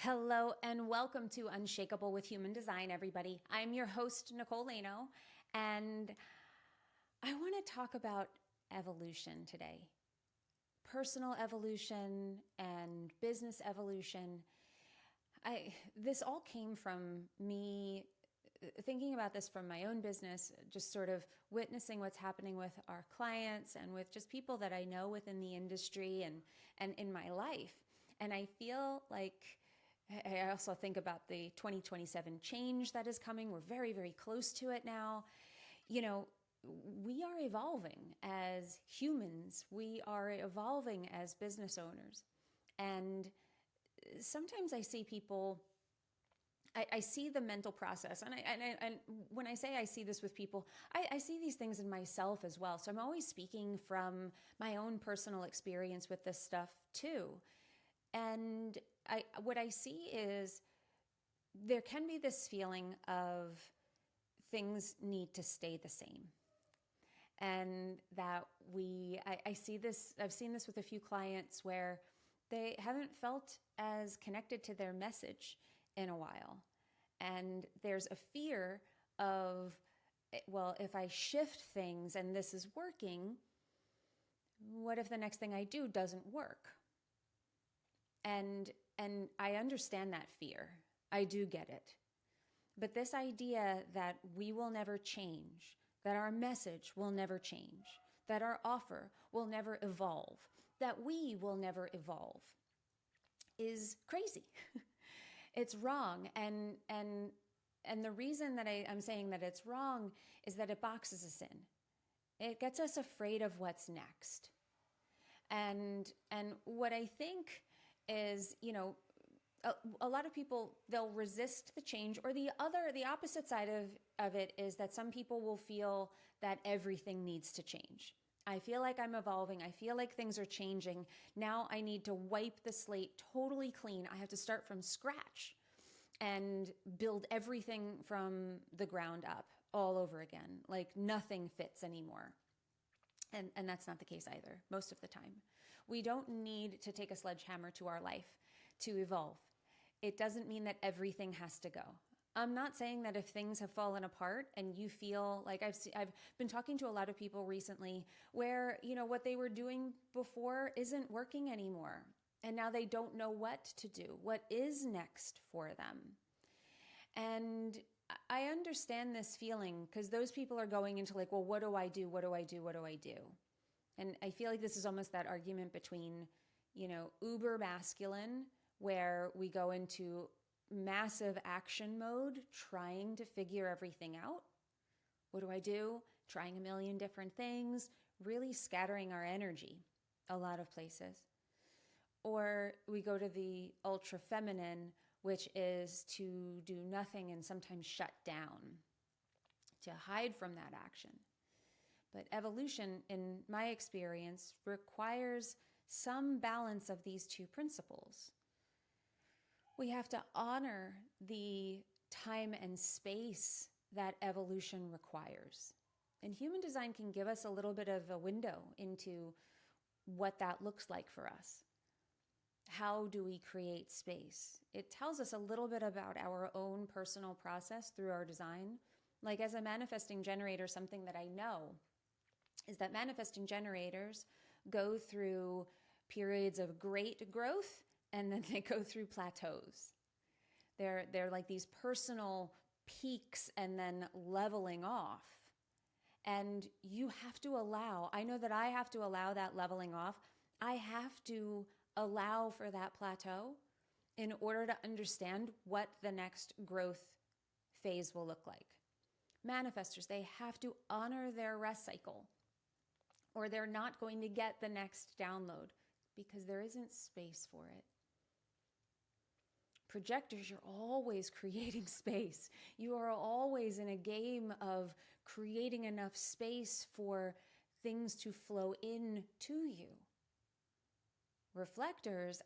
Hello and welcome to Unshakable with Human Design, everybody. I'm your host, Nicole, and I want to talk about evolution today. Personal evolution and business evolution. This all came from me thinking about this from my own business, just sort of witnessing what's happening with our clients and with just people that I know within the industry and in my life. And I feel like I also think about the 2027 change that is coming. We're very, very close to it now. We are evolving as humans. We are evolving as business owners. And sometimes I see people, I see the mental process. And when I say I see this with people, I see these things in myself as well. So I'm always speaking from my own personal experience with this stuff too. And what I see is there can be this feeling of things need to stay the same. And that I see this, I've seen this with a few clients where they haven't felt as connected to their message in a while. And there's a fear of, well, if I shift things and this is working, what if the next thing I do doesn't work? And I understand that fear. I do get it. But this idea that we will never change, that our message will never change, that our offer will never evolve, that we will never evolve is crazy. It's wrong. And the reason that I'm saying that it's wrong is that it boxes us in. It gets us afraid of what's next. And what I think is, a lot of people, they'll resist the change, or the opposite side of it is that some people will feel that everything needs to change. I feel like I'm evolving. I feel like things are changing. Now I need to wipe the slate totally clean. I have to start from scratch and build everything from the ground up all over again. Like nothing fits anymore. And that's not the case either, most of the time. We don't need to take a sledgehammer to our life to evolve. It doesn't mean that everything has to go. I'm not saying that if things have fallen apart and you feel like I've been talking to a lot of people recently where, what they were doing before isn't working anymore. And now they don't know what to do. What is next for them? And I understand this feeling because those people are going into like, well, what do I do? What do I do? What do I do? And I feel like this is almost that argument between, uber masculine, where we go into massive action mode, trying to figure everything out. What do I do? Trying a million different things, really scattering our energy a lot of places. Or we go to the ultra feminine, which is to do nothing and sometimes shut down, to hide from that action. But evolution, in my experience, requires some balance of these two principles. We have to honor the time and space that evolution requires. And human design can give us a little bit of a window into what that looks like for us. How do we create space? It tells us a little bit about our own personal process through our design. Like as a manifesting generator, something that I know is that manifesting generators go through periods of great growth and then they go through plateaus. They're like these personal peaks and then leveling off. And you have to allow, I know that I have to allow that leveling off. I have to allow for that plateau in order to understand what the next growth phase will look like. Manifestors, they have to honor their rest cycle or they're not going to get the next download because there isn't space for it. Projectors, you're always creating space. You are always in a game of creating enough space for things to flow in to you. Reflectors,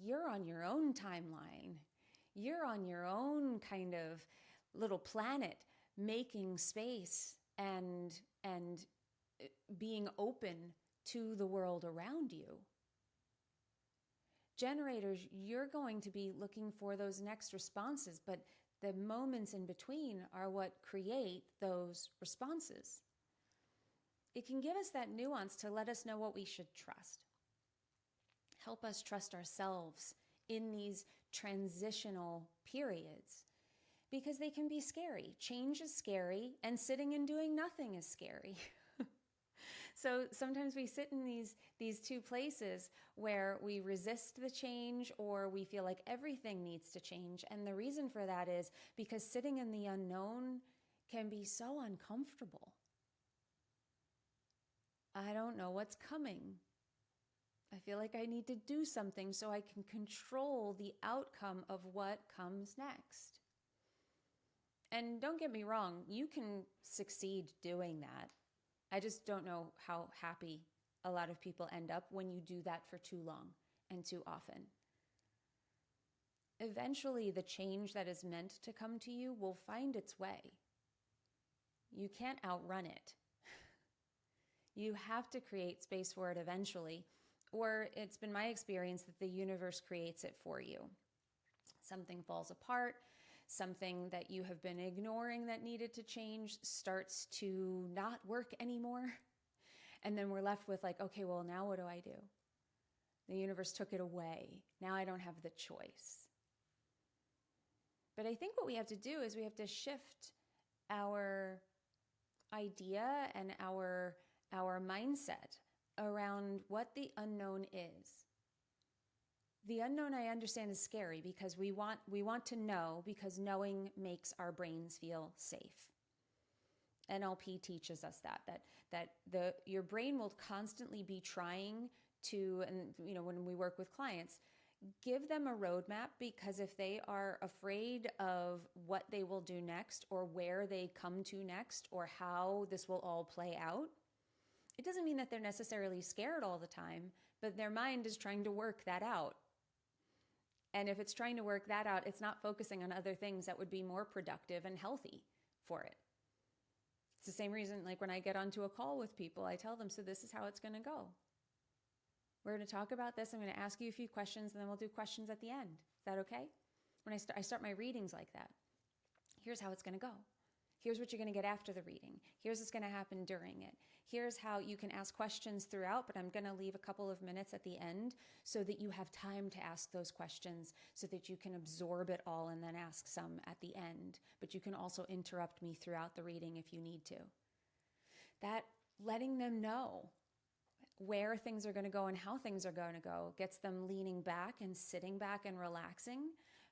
you're on your own timeline. You're on your own kind of little planet making space and being open to the world around you. Generators, you're going to be looking for those next responses, but the moments in between are what create those responses. It can give us that nuance to let us know what we should trust. Help us trust ourselves in these transitional periods, because they can be scary. Change is scary, and sitting and doing nothing is scary. So sometimes we sit in these two places where we resist the change, or we feel like everything needs to change. And the reason for that is because sitting in the unknown can be so uncomfortable. I don't know what's coming. I feel like I need to do something so I can control the outcome of what comes next. And don't get me wrong, you can succeed doing that. I just don't know how happy a lot of people end up when you do that for too long and too often. Eventually, the change that is meant to come to you will find its way. You can't outrun it. You have to create space for it eventually, or it's been my experience that the universe creates it for you. Something falls apart. Something that you have been ignoring that needed to change starts to not work anymore. And then we're left with like, okay, well, now what do I do? The universe took it away. Now I don't have the choice. But I think what we have to do is we have to shift our idea and our mindset around what the unknown is. The unknown, I understand, is scary because we want to know, because knowing makes our brains feel safe. NLP teaches us that your brain will constantly be trying to, and when we work with clients, give them a roadmap, because if they are afraid of what they will do next, or where they come to next, or how this will all play out, it doesn't mean that they're necessarily scared all the time, but their mind is trying to work that out. And if it's trying to work that out, it's not focusing on other things that would be more productive and healthy for it. It's the same reason, like when I get onto a call with people, I tell them, so this is how it's going to go. We're going to talk about this. I'm going to ask you a few questions, and then we'll do questions at the end. Is that okay? When I start my readings like that. Here's how it's going to go. Here's what you're going to get after the reading. Here's what's going to happen during it. Here's how you can ask questions throughout, but I'm going to leave a couple of minutes at the end so that you have time to ask those questions, so that you can absorb it all and then ask some at the end. But you can also interrupt me throughout the reading if you need to. That letting them know where things are going to go and how things are going to go gets them leaning back and sitting back and relaxing,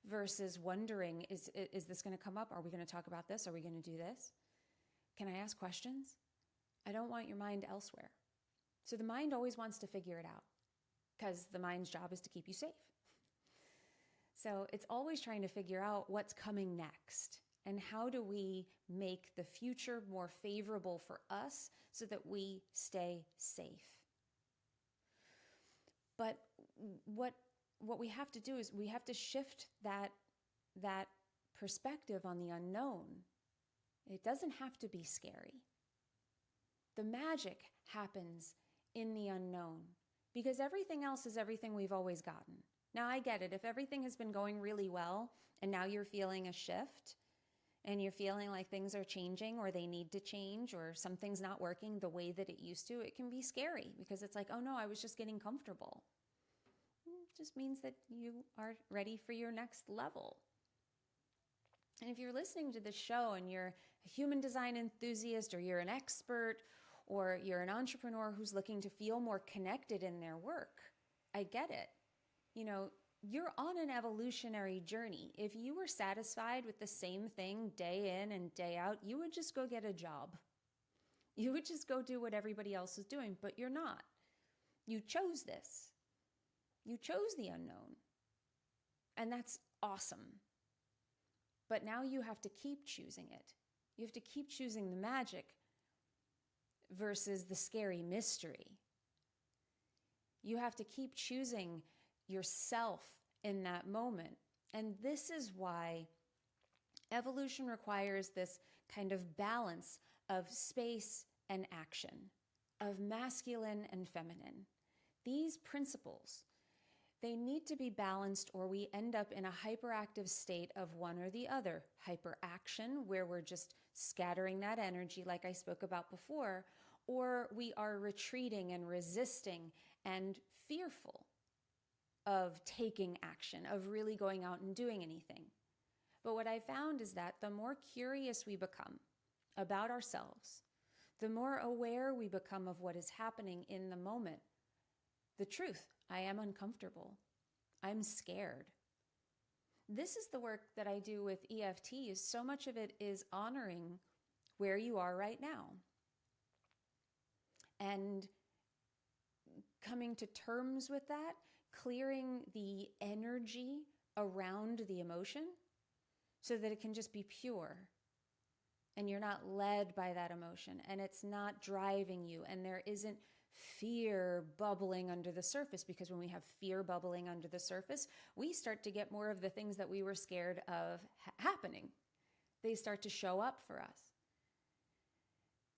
versus wondering, is this going to come up? Are we going to talk about this? Are we going to do this? Can I ask questions? I don't want your mind elsewhere. So the mind always wants to figure it out, because the mind's job is to keep you safe. So it's always trying to figure out what's coming next, and how do we make the future more favorable for us so that we stay safe. But what we have to do is we have to shift that perspective on the unknown. It doesn't have to be scary. The magic happens in the unknown, because everything else is everything we've always gotten. Now, I get it. If everything has been going really well and now you're feeling a shift and you're feeling like things are changing, or they need to change, or something's not working the way that it used to, it can be scary, because it's like, oh no, I was just getting comfortable. It just means that you are ready for your next level. And if you're listening to this show and you're a human design enthusiast, or you're an expert, or you're an entrepreneur who's looking to feel more connected in their work, I get it. You're on an evolutionary journey. If you were satisfied with the same thing day in and day out, you would just go get a job. You would just go do what everybody else is doing, but you're not. You chose this. You chose the unknown. And that's awesome. But now you have to keep choosing it. You have to keep choosing the magic versus the scary mystery. You have to keep choosing yourself in that moment. And this is why evolution requires this kind of balance of space and action, of masculine and feminine. These principles, They need to be balanced, or we end up in a hyperactive state of one or the other. Hyperaction, where we're just scattering that energy like I spoke about before, or we are retreating and resisting and fearful of taking action, of really going out and doing anything. But what I found is that the more curious we become about ourselves, the more aware we become of what is happening in the moment. The truth, I am uncomfortable. I'm scared. This is the work that I do with EFT. So much of it is honoring where you are right now and coming to terms with that, clearing the energy around the emotion so that it can just be pure and you're not led by that emotion and it's not driving you and there isn't fear bubbling under the surface, because when we have fear bubbling under the surface, we start to get more of the things that we were scared of happening. They start to show up for us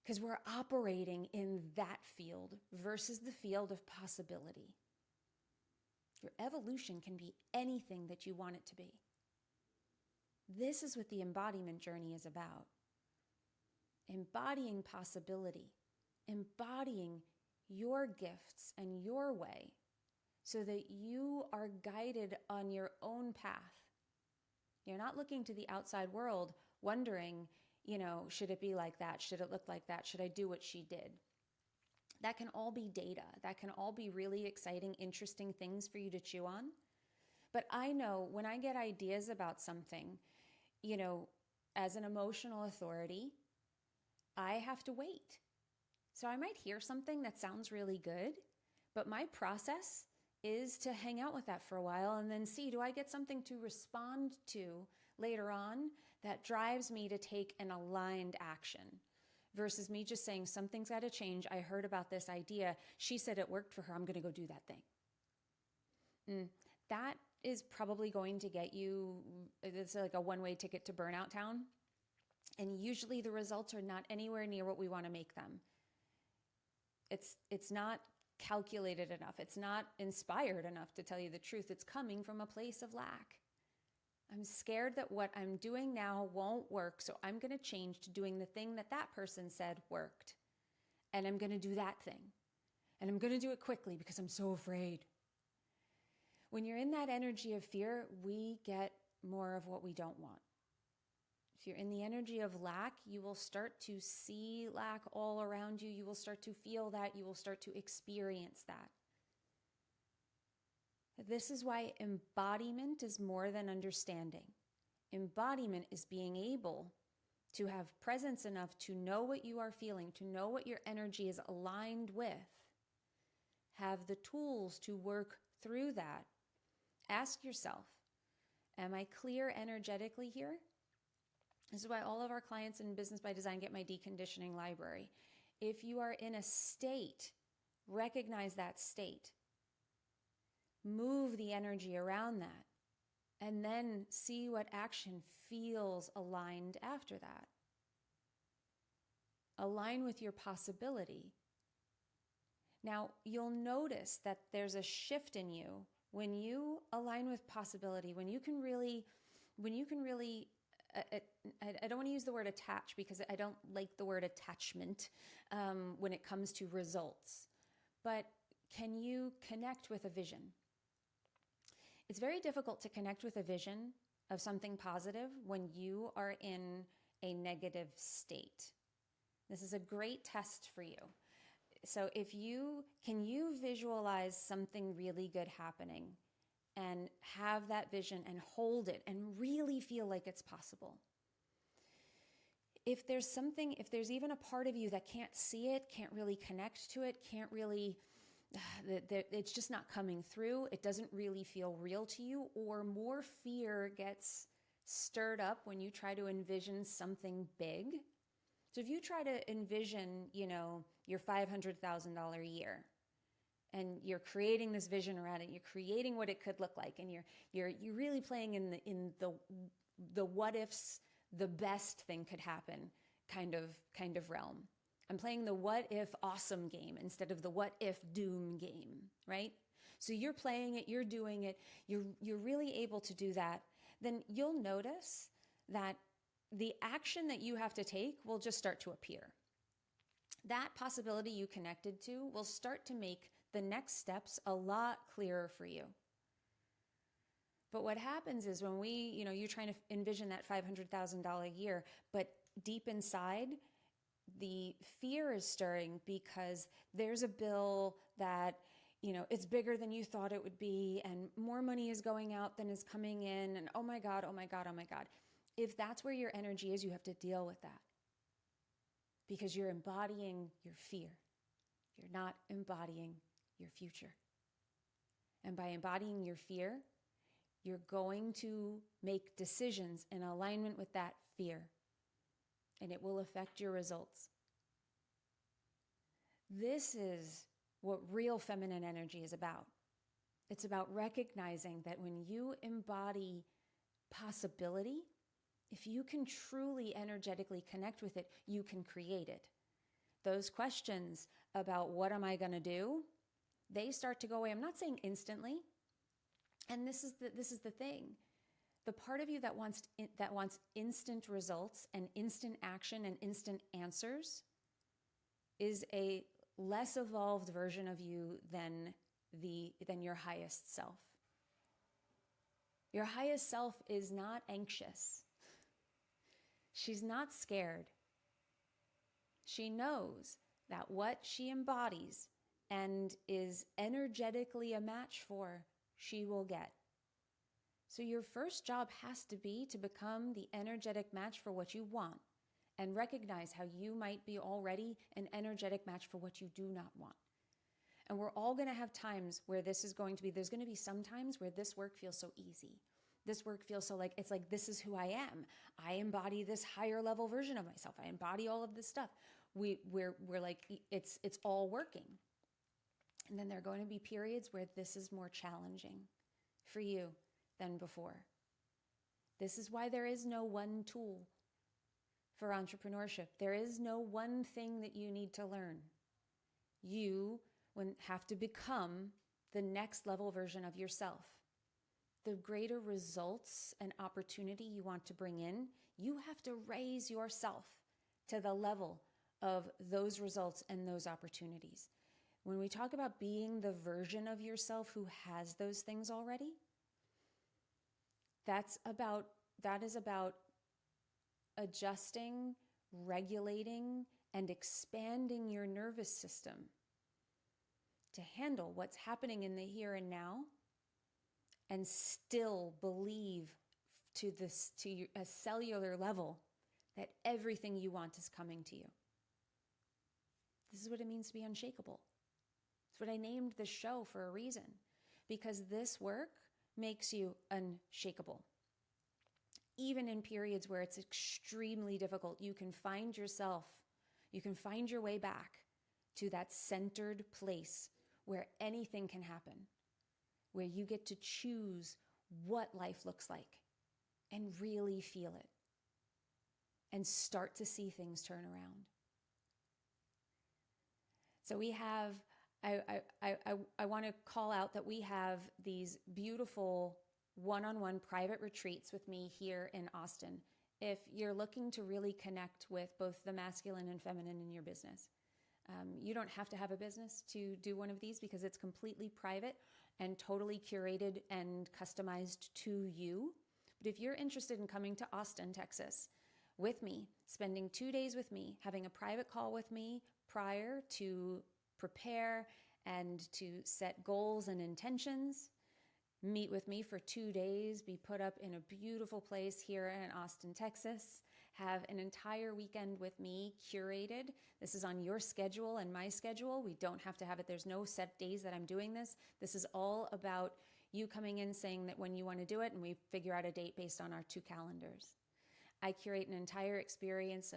because we're operating in that field versus the field of possibility. Your evolution can be anything that you want it to be. This is what the embodiment journey is about. Embodying possibility, embodying your gifts and your way so that you are guided on your own path. You're not looking to the outside world wondering, should it be like that? Should it look like that? Should I do what she did? That can all be data. That can all be really exciting, interesting things for you to chew on. But I know when I get ideas about something, as an emotional authority, I have to wait. So I might hear something that sounds really good, but my process is to hang out with that for a while and then see, do I get something to respond to later on that drives me to take an aligned action versus me just saying something's got to change. I heard about this idea. She said it worked for her. I'm going to go do that thing. That is probably going to get you, it's like a one-way ticket to burnout town. And usually the results are not anywhere near what we want to make them. It's not calculated enough. It's not inspired enough, to tell you the truth. It's coming from a place of lack. I'm scared that what I'm doing now won't work, so I'm going to change to doing the thing that that person said worked. And I'm going to do that thing. And I'm going to do it quickly because I'm so afraid. When you're in that energy of fear, we get more of what we don't want. If you're in the energy of lack, you will start to see lack all around you. You will start to feel that. You will start to experience that. This is why embodiment is more than understanding. Embodiment is being able to have presence enough to know what you are feeling, to know what your energy is aligned with, have the tools to work through that. Ask yourself, am I clear energetically here? This is why all of our clients in Business by Design get my deconditioning library. If you are in a state, recognize that state. Move the energy around that. And then see what action feels aligned after that. Align with your possibility. Now, you'll notice that there's a shift in you when you align with possibility, when you can really I don't want to use the word attach because I don't like the word attachment when it comes to results. But can you connect with a vision? It's very difficult to connect with a vision of something positive when you are in a negative state. This is a great test for you. So can you visualize something really good happening and have that vision and hold it and really feel like it's possible? If there's even a part of you that can't see it, can't really connect to it, it's just not coming through, it doesn't really feel real to you, or more fear gets stirred up when you try to envision something big. So if you try to envision, your $500,000 a year, and you're creating this vision around it, you're creating what it could look like, and you're really playing in the what ifs, the best thing could happen kind of realm. I'm playing the what if awesome game instead of the what if doom game, right? So you're playing it, you're doing it, you're really able to do that. Then you'll notice that the action that you have to take will just start to appear. That possibility you connected to will start to make the next steps a lot clearer for you. But what happens is when you're trying to envision that $500,000 year, but deep inside, the fear is stirring because there's a bill that, it's bigger than you thought it would be, and more money is going out than is coming in, and oh my God, oh my God, oh my God. If that's where your energy is, you have to deal with that because you're embodying your fear. You're not embodying your future. And by embodying your fear, you're going to make decisions in alignment with that fear, and it will affect your results. This is what real feminine energy is about. It's about recognizing that when you embody possibility, if you can truly energetically connect with it, you can create it. Those questions about what am I going to do, they start to go away. I'm not saying instantly. And this is the thing. The part of you that wants instant results and instant action and instant answers is a less evolved version of you than your highest self. Your highest self is not anxious. She's not scared. She knows that what she embodies and is energetically a match for, she will get. So your first job has to be to become the energetic match for what you want and recognize how you might be already an energetic match for what you do not want. And we're all going to have times where there's going to be some times where this work feels so easy. This work feels so it's like, this is who I am. I embody this higher level version of myself. I embody all of this stuff. We're like, it's all working. And then there are going to be periods where this is more challenging for you than before. This is why there is no one tool for entrepreneurship. There is no one thing that you need to learn. You have to become the next level version of yourself. The greater results and opportunity you want to bring in, you have to raise yourself to the level of those results and those opportunities. When we talk about being the version of yourself who has those things already, that is about adjusting, regulating, and expanding your nervous system to handle what's happening in the here and now and still believe to a cellular level that everything you want is coming to you. This is what it means to be unshakable. It's what I named the show for a reason, because this work makes you unshakable. Even in periods where it's extremely difficult, you can find yourself, you can find your way back to that centered place where anything can happen, where you get to choose what life looks like and really feel it and start to see things turn around. So we have, I want to call out that we have these beautiful one-on-one private retreats with me here in Austin. If you're looking to really connect with both the masculine and feminine in your business, you don't have to have a business to do one of these because it's completely private and totally curated and customized to you. But if you're interested in coming to Austin, Texas, with me, spending 2 days with me, having a private call with me prior to prepare and to set goals and intentions, meet with me for 2 days, be put up in a beautiful place here in Austin, Texas, have an entire weekend with me curated. This is on your schedule and my schedule. We don't have to have it. There's no set days that I'm doing this. This is all about you coming in saying that when you want to do it, and we figure out a date based on our 2 calendars. I curate an entire experience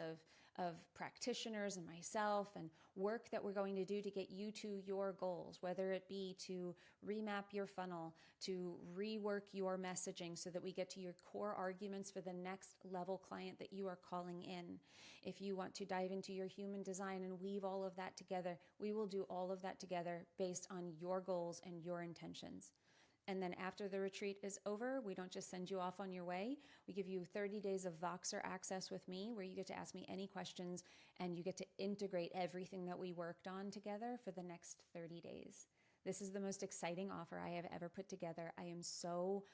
of practitioners and myself and work that we're going to do to get you to your goals, whether it be to remap your funnel, to rework your messaging so that we get to your core arguments for the next level client that you are calling in. If you want to dive into your human design and weave all of that together, we will do all of that together based on your goals and your intentions. And then after the retreat is over, we don't just send you off on your way. We give you 30 days of Voxer access with me where you get to ask me any questions and you get to integrate everything that we worked on together for the next 30 days. This is the most exciting offer I have ever put together. I am so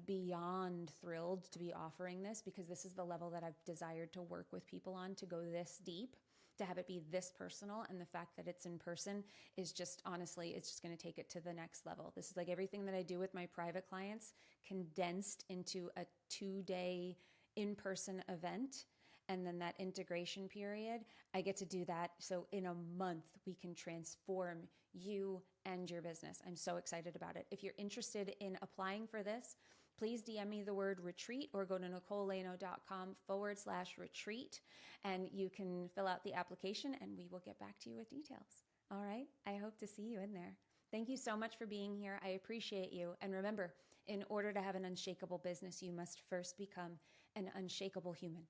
beyond thrilled to be offering this because this is the level that I've desired to work with people on, to go this deep, to have it be this personal. And the fact that it's in person is just, honestly, it's just going to take it to the next level. This is like everything that I do with my private clients condensed into a 2-day in-person event. And then that integration period, I get to do that. So in a month, we can transform you and your business. I'm so excited about it. If you're interested in applying for this, please DM me the word retreat or go to NicoleLano.com/retreat and you can fill out the application and we will get back to you with details. All right. I hope to see you in there. Thank you so much for being here. I appreciate you. And remember, in order to have an unshakable business, you must first become an unshakable human.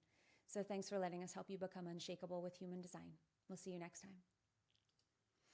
So thanks for letting us help you become unshakable with human design. We'll see you next time.